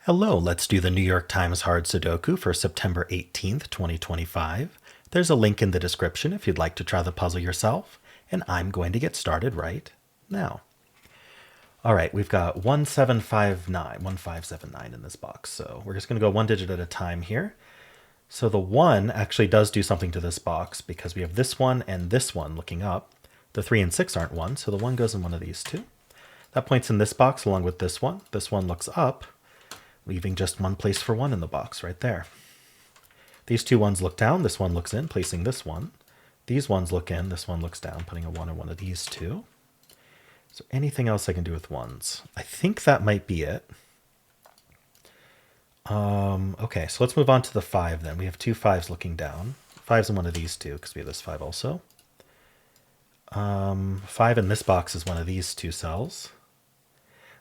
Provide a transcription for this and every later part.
Hello, let's do the New York Times Hard Sudoku for September 18th, 2025. There's a link in the description if you'd like to try the puzzle yourself, and I'm going to get started right now. All right, we've got 1579 in this box, so we're just going to go one digit at a time here. So the 1 actually does do something to this box because we have this one and this one looking up. The 3 and 6 aren't 1, so the 1 goes in one of these two. That points in this box along with this one. This one looks up, leaving just one place for 1 in the box right there. These two ones look down, this one looks in, placing this one. These ones look in, this one looks down, putting a 1 in one of these two. Is there anything else I can do with 1s? I think that might be it. Okay, so let's move on to the 5 then. We have two 5s looking down. 5's in one of these two, because we have this 5 also. 5 in this box is one of these two cells.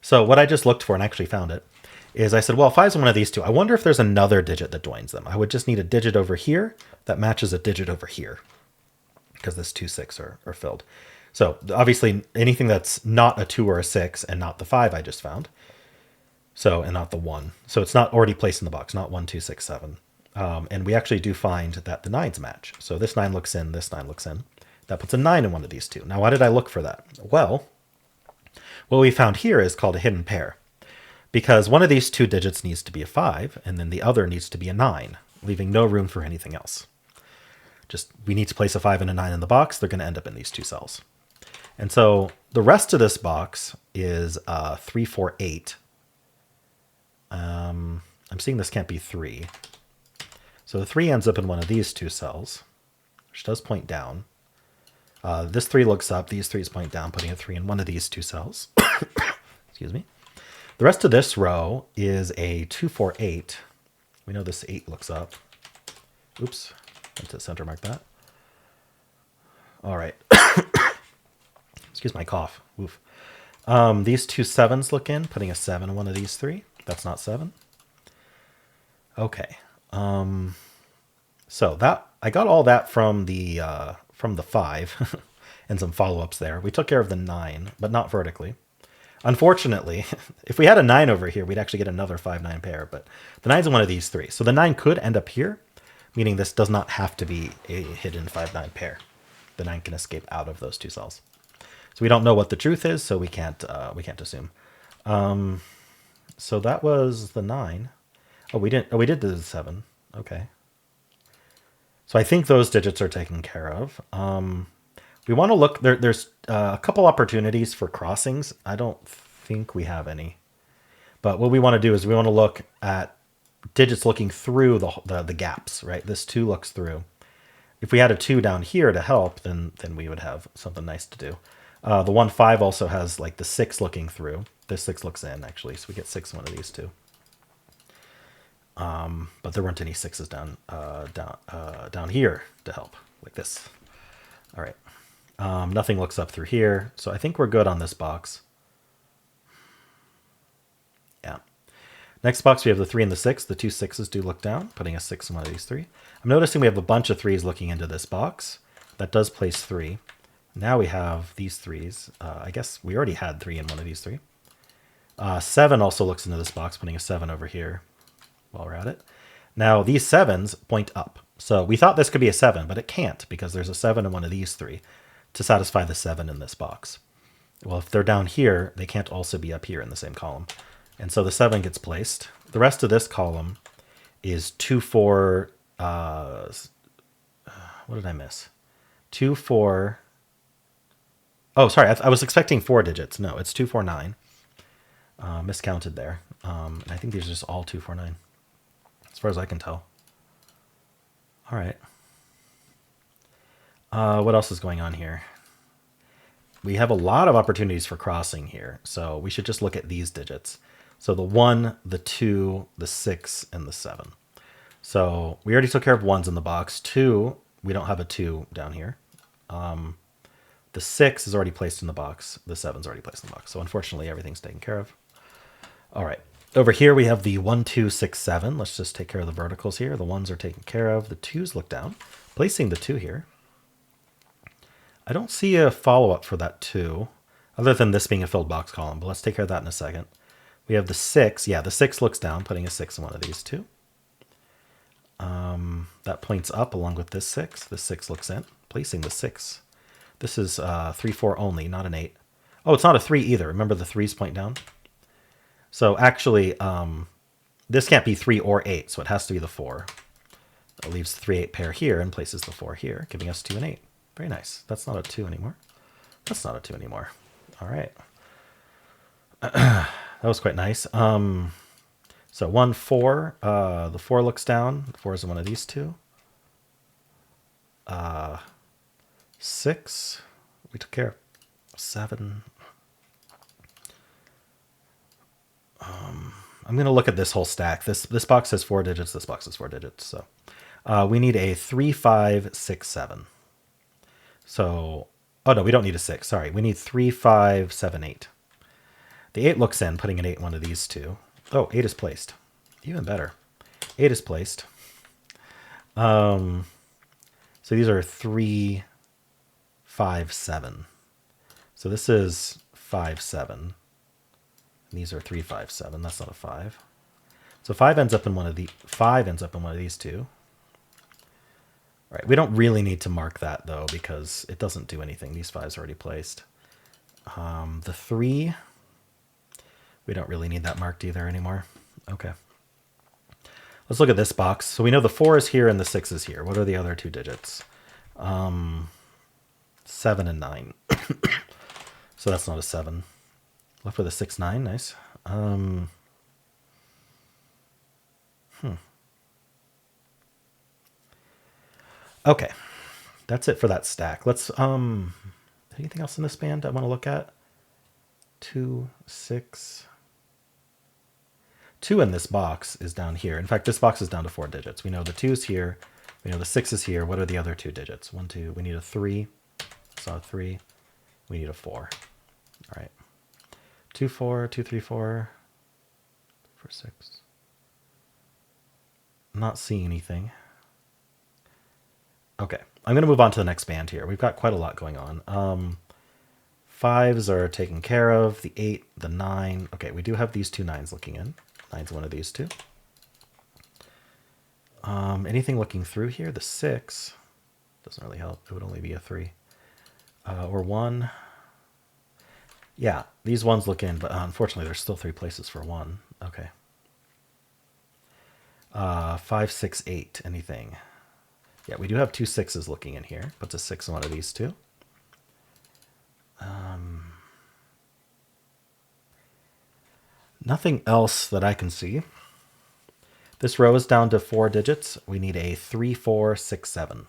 So what I just looked for and actually found it is I said, well, 5's in one of these two. I wonder if there's another digit that joins them. I would just need a digit over here that matches a digit over here because this 2, 6 are filled. So obviously anything that's not a 2 or a 6 and not the 5 I just found. So, and not the 1. So it's not already placed in the box, not 1, 2, 6, 7. And we actually do find that the 9s match. So this 9 looks in, this 9 looks in. That puts a 9 in one of these two. Now, why did I look for that? Well, what we found here is called a hidden pair. Because one of these two digits needs to be a 5, and then the other needs to be a 9, leaving no room for anything else. Just, we need to place a 5 and a 9 in the box. They're going to end up in these two cells. And so the rest of this box is 3, 4, 8. I'm seeing this can't be 3. So the 3 ends up in one of these two cells, which does point down. This 3 looks up. These 3s point down, putting a 3 in one of these two cells. Excuse me. The rest of this row is a 2, 4, 8. We know this 8 looks up. Oops. Let's hit center mark that. All right. Excuse my cough. Oof. These two 7s look in, putting a 7 in one of these 3. That's not 7. Okay. So that I got all that from the 5 and some follow-ups there. We took care of the 9, but not vertically. Unfortunately, if we had a 9 over here, we'd actually get another 5-9 pair, but the 9's in one of these 3. So the 9 could end up here, meaning this does not have to be a hidden 5-9 pair. The 9 can escape out of those two cells. So we don't know what the truth is, so we can't assume. So that was the 9. Oh, we didn't. Oh, we did the 7. Okay. So I think those digits are taken care of. We want to look, there's a couple opportunities for crossings. I don't think we have any. But what we want to do is we want to look at digits looking through the gaps, right? This 2 looks through. If we had a 2 down here to help, then we would have something nice to do. The 1, 5 also has like the 6 looking through. This 6 looks in, actually, so we get 6 in one of these two. But there weren't any 6s down here to help, like this. All right. Nothing looks up through here, so I think we're good on this box. Yeah. Next box, we have the 3 and the 6. The two 6s do look down, putting a 6 in one of these 3. I'm noticing we have a bunch of 3s looking into this box. That does place 3. Now we have these 3s. I guess we already had 3 in one of these 3. 7 also looks into this box, putting a 7 over here while we're at it. Now, these 7s point up. So we thought this could be a 7, but it can't because there's a 7 in one of these 3 to satisfy the 7 in this box. Well, if they're down here, they can't also be up here in the same column. And so the 7 gets placed. The rest of this column is 2, 4... what did I miss? 2, 4... Oh, sorry, I was expecting 4 digits. No, it's 2, 4, 9. Miscounted there. And I think these are just all 2, 4, 9. As far as I can tell. All right. What else is going on here? We have a lot of opportunities for crossing here, so we should just look at these digits. So the 1, the 2, the 6, and the 7. So we already took care of 1s in the box. 2, we don't have a 2 down here. The 6 is already placed in the box. The 7's already placed in the box. So unfortunately, everything's taken care of. All right. Over here, we have the 1, 2, 6, 7. Let's just take care of the verticals here. The 1s are taken care of. The 2s look down. Placing the 2 here. I don't see a follow-up for that 2, other than this being a filled box column, but let's take care of that in a second. We have the 6. Yeah, the 6 looks down, putting a 6 in one of these two. That points up along with this 6. This 6 looks in, placing the 6. This is 3, 4 only, not an 8. Oh, it's not a 3 either. Remember the 3s point down? So actually, this can't be 3 or 8, so it has to be the 4. That leaves the 3, 8 pair here and places the 4 here, giving us 2 and 8. Very nice. That's not a 2 anymore. That's not a 2 anymore. All right. That was quite nice. So 1, 4. The 4 looks down. The 4 is in one of these two. 6. We took care of 7. I'm going to look at this whole stack. This box has 4 digits. This box has 4 digits. So we need a 3, 5, 6, 7. So, oh no, we don't need a 6. Sorry, we need 3, 5, 7, 8. The 8 looks in, putting an 8 in one of these two. Oh, 8 is placed. Even better. 8 is placed. So these are 3, 5, 7. So this is 5, 7. These are 3, 5, 7. That's not a 5. So 5 ends up in one of these two. All right, we don't really need to mark that though because it doesn't do anything. These 5s are already placed. The 3, we don't really need that marked either anymore. Okay. Let's look at this box. So we know the 4 is here and the 6 is here. What are the other two digits? 7 and 9. So that's not a 7. Left with a 6, 9. Nice. Okay. That's it for that stack. Let's, anything else in this band I want to look at? 2, 6. 2 in this box is down here. In fact, this box is down to 4 digits. We know the 2 is here. We know the 6 is here. What are the other two digits? 1, 2. We need a 3. Saw a 3. We need a 4. All right. 2, 4, 2, 3, 4. 4, 6. Not seeing anything. Okay. I'm going to move on to the next band here. We've got quite a lot going on. 5s are taken care of. The 8, the 9. Okay, we do have these two 9s looking in. 9's one of these two. Anything looking through here? The 6 doesn't really help. It would only be a 3. Or 1. Yeah, these 1s look in, but unfortunately there's still 3 places for 1. Okay. 5, 6, 8. Anything? Yeah, we do have 2 6s looking in here. Puts a 6 in one of these two. Nothing else that I can see. This row is down to 4 digits. We need a 3, 4, 6, 7.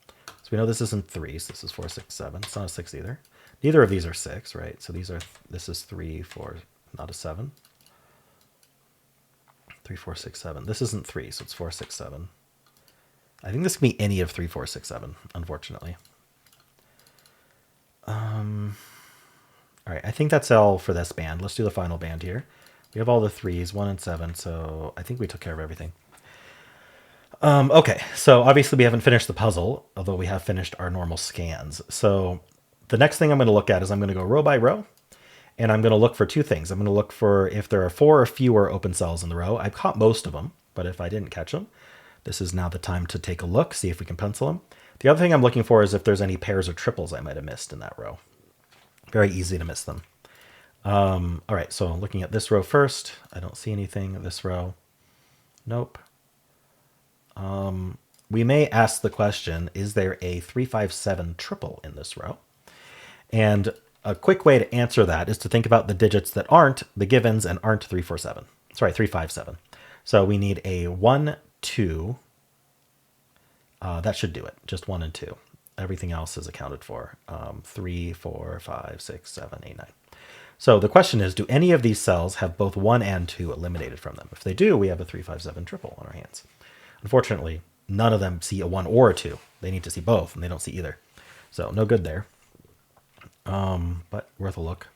So we know this isn't 3s. This is 4, 6, 7. It's not a 6 either. Neither of these are 6, right? So this is 3, 4, not a 7. 3, 4, 6, 7. This isn't 3, so it's 4, 6, 7. I think this can be any of 3, 4, 6, 7, unfortunately. All right, I think that's all for this band. Let's do the final band here. We have all the 3s, 1 and 7, so I think we took care of everything. Okay, so obviously we haven't finished the puzzle, although we have finished our normal scans. So the next thing I'm going to look at is I'm going to go row by row, and I'm going to look for 2 things. I'm going to look for if there are 4 or fewer open cells in the row. I've caught most of them, but if I didn't catch them, this is now the time to take a look, see if we can pencil them. The other thing I'm looking for is if there's any pairs or triples I might have missed in that row. Very easy to miss them. All right, so looking at this row first, I don't see anything. This row, nope. We may ask the question, is there a 3, 5, 7 triple in this row? And a quick way to answer that is to think about the digits that aren't the givens and aren't 3, 4, 7. Sorry, 3, 5, 7. So we need a 1, 2. That should do it. Just 1 and 2. Everything else is accounted for. 3, 4, 5, 6, 7, 8, 9. So the question is, do any of these cells have both 1 and 2 eliminated from them? If they do, we have a 3, 5, 7 triple on our hands. Unfortunately, none of them see a 1 or a 2. They need to see both, and they don't see either. So no good there. But worth a look.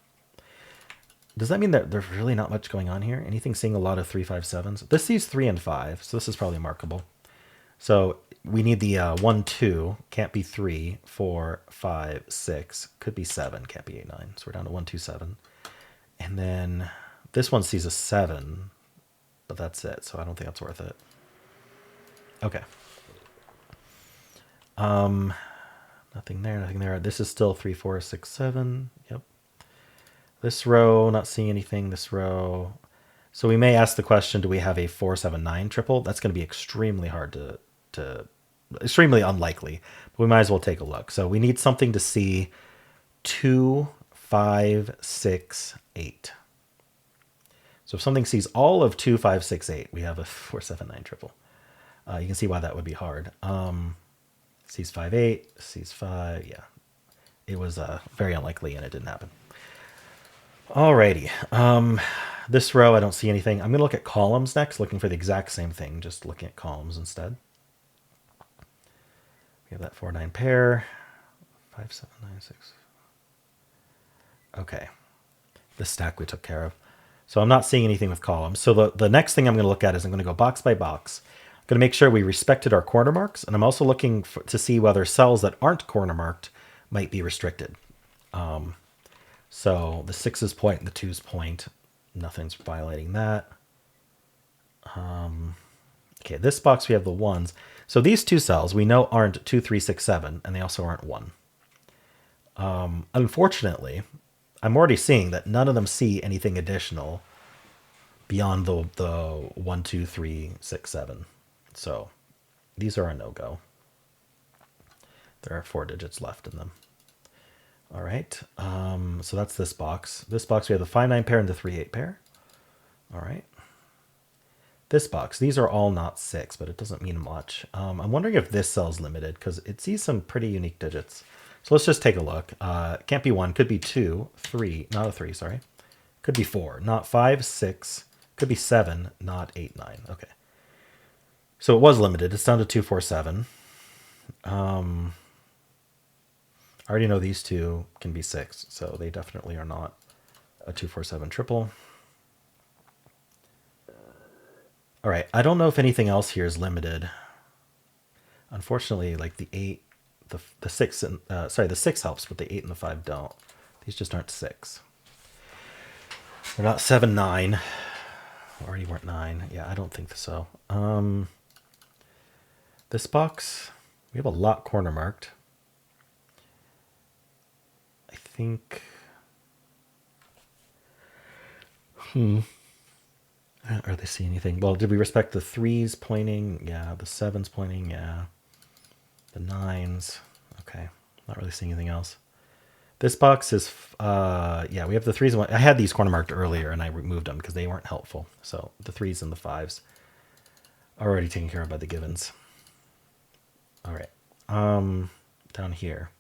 Does that mean that there's really not much going on here? Anything seeing a lot of 3, 5, 7s? This sees 3 and 5, so this is probably markable. So we need the 1, 2, can't be 3, 4, 5, 6, could be 7, can't be 8, 9. So we're down to 1, 2, 7. And then This one sees a 7, but that's it. So I don't think that's worth it. Okay. Nothing there, nothing there. This is still 3, 4, 6, 7. Yep. This row, not seeing anything. This row. So we may ask the question, do we have a 4, 7, 9 triple? That's going to be extremely hard to extremely unlikely, but we might as well take a look. So we need something to see 2, 5, 6, 8. So if something sees all of 2, 5, 6, 8, we have a 4, 7, 9 triple. You can see why that would be hard. Sees 5, 8, sees 5. Yeah, it was very unlikely and it didn't happen. Alrighty. This row, I don't see anything. I'm going to look at columns next, looking for the exact same thing, just looking at columns instead. We have that 4, 9 pair. 5, 7, 9, 6. Okay. This stack we took care of. So I'm not seeing anything with columns. So the next thing I'm going to look at is I'm going to go box by box. I'm going to make sure we respected our corner marks. And I'm also looking to see whether cells that aren't corner marked might be restricted. So the 6's point and the 2's point, nothing's violating that. Okay, this box we have the 1s. So these 2 cells we know aren't 2, 3, 6, 7, and they also aren't 1. Unfortunately, I'm already seeing that none of them see anything additional beyond the 1, 2, 3, 6, 7. So these are a no-go. There are 4 digits left in them. All right, so that's this box. This box, we have the 5, 9 pair and the 3, 8 pair. All right. This box, these are all not 6, but it doesn't mean much. I'm wondering if this cell's limited because it sees some pretty unique digits. So let's just take a look. Can't be 1, could be 2, 3, not a 3, sorry. Could be 4, not 5, 6, could be 7, not 8, 9. Okay. So it was limited. It's down to 2, 4, 7. I already know these 2 can be 6, so they definitely are not a 2, 4, 7 triple. All right, I don't know if anything else here is limited. Unfortunately, like the 8, the 6, and sorry, the 6 helps, but the 8 and the 5 don't. These just aren't 6. They're not 7, 9. Already weren't 9. Yeah, I don't think so. This box, we have a lot corner marked. I think. Are they seeing anything? Well, did we respect the 3s pointing? Yeah. The 7s pointing? Yeah. The 9s. Okay. Not really seeing anything else. This box is, yeah, we have the 3s and 1. I had these corner marked earlier and I removed them because they weren't helpful. So the 3s and the 5s are already taken care of by the givens. All right. Down here.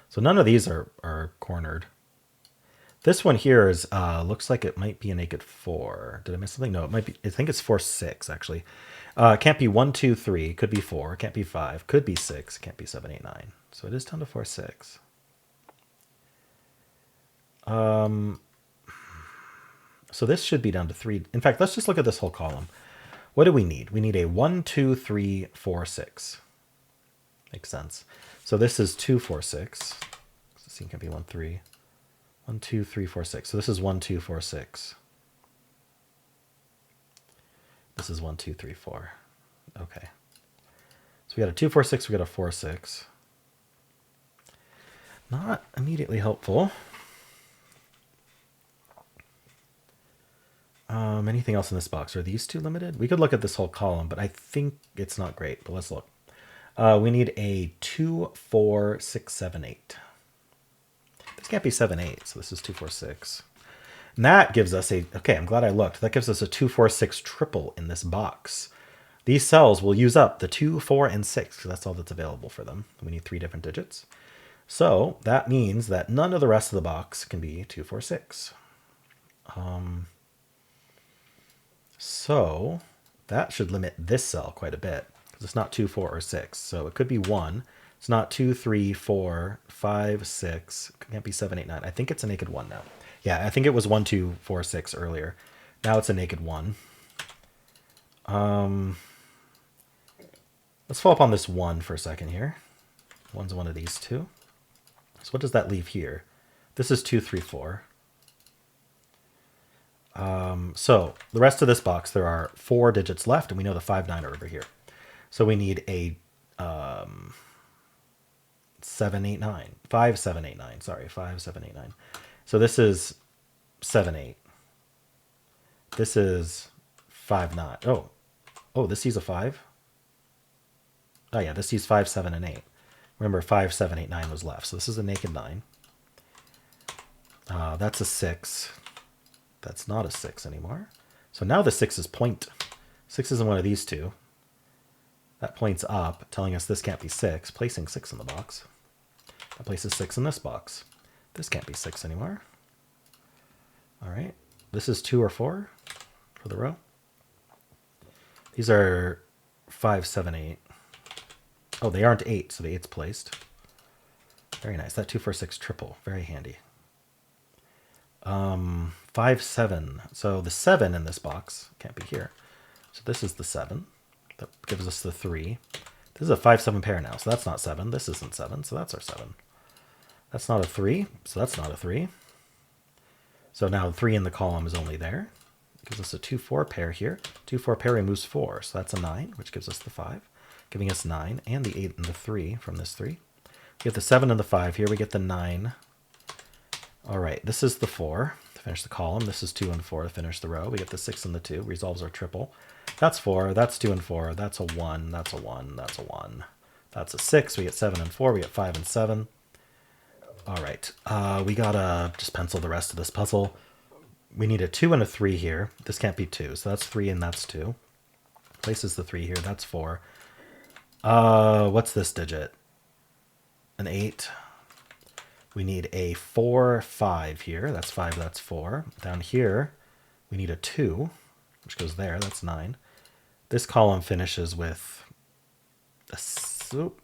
So none of these are cornered. This one here is looks like it might be a naked 4. Did I miss something? No, it might be. I think it's 4, 6 actually. It can't be 1, 2, 3. Could be 4. It can't be 5. Could be 6. Can't be 7, 8, 9. So it is down to 4, 6. So this should be down to 3. In fact, let's just look at this whole column. What do we need? We need a 1, 2, 3, 4, 6. Makes sense. So this is 2, 4, 6. So it can be 1, 3. 1, 2, 3, 4, 6. So this is 1, 2, 4, 6. This is 1, 2, 3, 4. Okay. So we got a 2, 4, 6. We got a 4, 6. Not immediately helpful. Anything else in this box? Are these 2 limited? We could look at this whole column, but I think it's not great. But let's look. We need a 2, 4, 6, 7, 8. This can't be 7, 8, so this is 2, 4, 6. And that gives us a, okay, I'm glad I looked. That gives us a 2, 4, 6 triple in this box. These cells will use up the 2, 4, and 6, because that's all that's available for them. We need 3 different digits. So that means that none of the rest of the box can be 2, 4, 6. So that should limit this cell quite a bit, because it's not 2, 4, or 6. So it could be 1. It's not 2, 3, 4, 5, 6. It can't be 7, 8, 9. I think it's a naked 1 now. Yeah, I think it was 1, 2, 4, 6 earlier. Now it's a naked 1. Let's follow up on this 1 for a second here. 1's one of these 2. So what does that leave here? This is 2, 3, 4. So the rest of this box, there are 4 digits left, and we know the 5, 9 are over here. So we need a 7, 8, 9. 5, 7, 8, 9. Sorry, 5, 7, 8, 9. So this is 7, 8. This is 5, 9. Oh, this sees a 5. Oh yeah, this sees 5, 7, and 8. Remember, 5, 7, 8, 9 was left. So this is a naked 9. That's a 6. That's not a 6 anymore. So now the 6 is point. 6 is in one of these two. That points up, telling us this can't be 6, placing 6 in the box. That places 6 in this box. This can't be 6 anymore. All right. This is 2 or 4 for the row. These are 5, 7, 8. Oh, they aren't 8, so the 8's placed. Very nice. That 2, 4, 6 triple. Very handy. 5, 7. So the 7 in this box can't be here. So this is the 7. That gives us the 3. This is a 5, 7 pair now, so that's not 7. This isn't 7, so that's our 7. That's not a 3, so that's not a 3. So now 3 in the column is only there. Gives us a 2, 4 pair here. 2, 4 pair removes 4, so that's a 9, which gives us the 5, giving us 9, and the 8 and the 3 from this 3. We get the 7 and the 5 here. We get the 9. All right, this is the 4 to finish the column. This is 2 and 4 to finish the row. We get the 6 and the 2, resolves our triple. That's 4, that's 2 and 4, that's a 1, that's a 1, that's a 1. That's a 6, we get 7 and 4, we get 5 and 7. All right, we gotta just pencil the rest of this puzzle. We need a 2 and a 3 here. This can't be 2, so that's 3 and that's 2. Places the 3 here, that's 4. What's this digit? An 8. We need a 4, 5 here. That's 5, that's 4. Down here, we need a 2, which goes there. That's 9. This column finishes with a...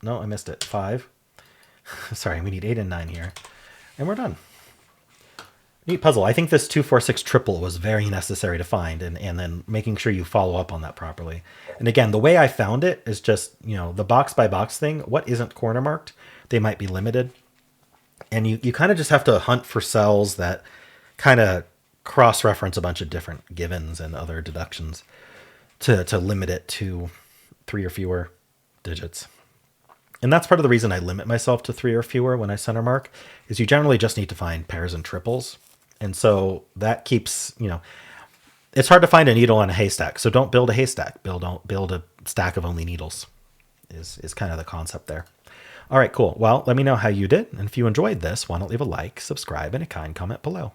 no, I missed it. 5. Sorry, we need 8 and 9 here. And we're done. Neat puzzle. I think this 2, 4, 6 triple was very necessary to find, and then making sure you follow up on that properly. And again, the way I found it is just, the box by box thing. What isn't corner marked, they might be limited. And you kind of just have to hunt for cells that kind of cross-reference a bunch of different givens and other deductions to limit it to 3 or fewer digits. And that's part of the reason I limit myself to 3 or fewer when I center mark, is you generally just need to find pairs and triples. And so that keeps, it's hard to find a needle in a haystack. So don't build a haystack. Build a stack of only needles is kind of the concept there. All right, cool. Well, let me know how you did. And if you enjoyed this, why don't leave a like, subscribe, and a kind comment below.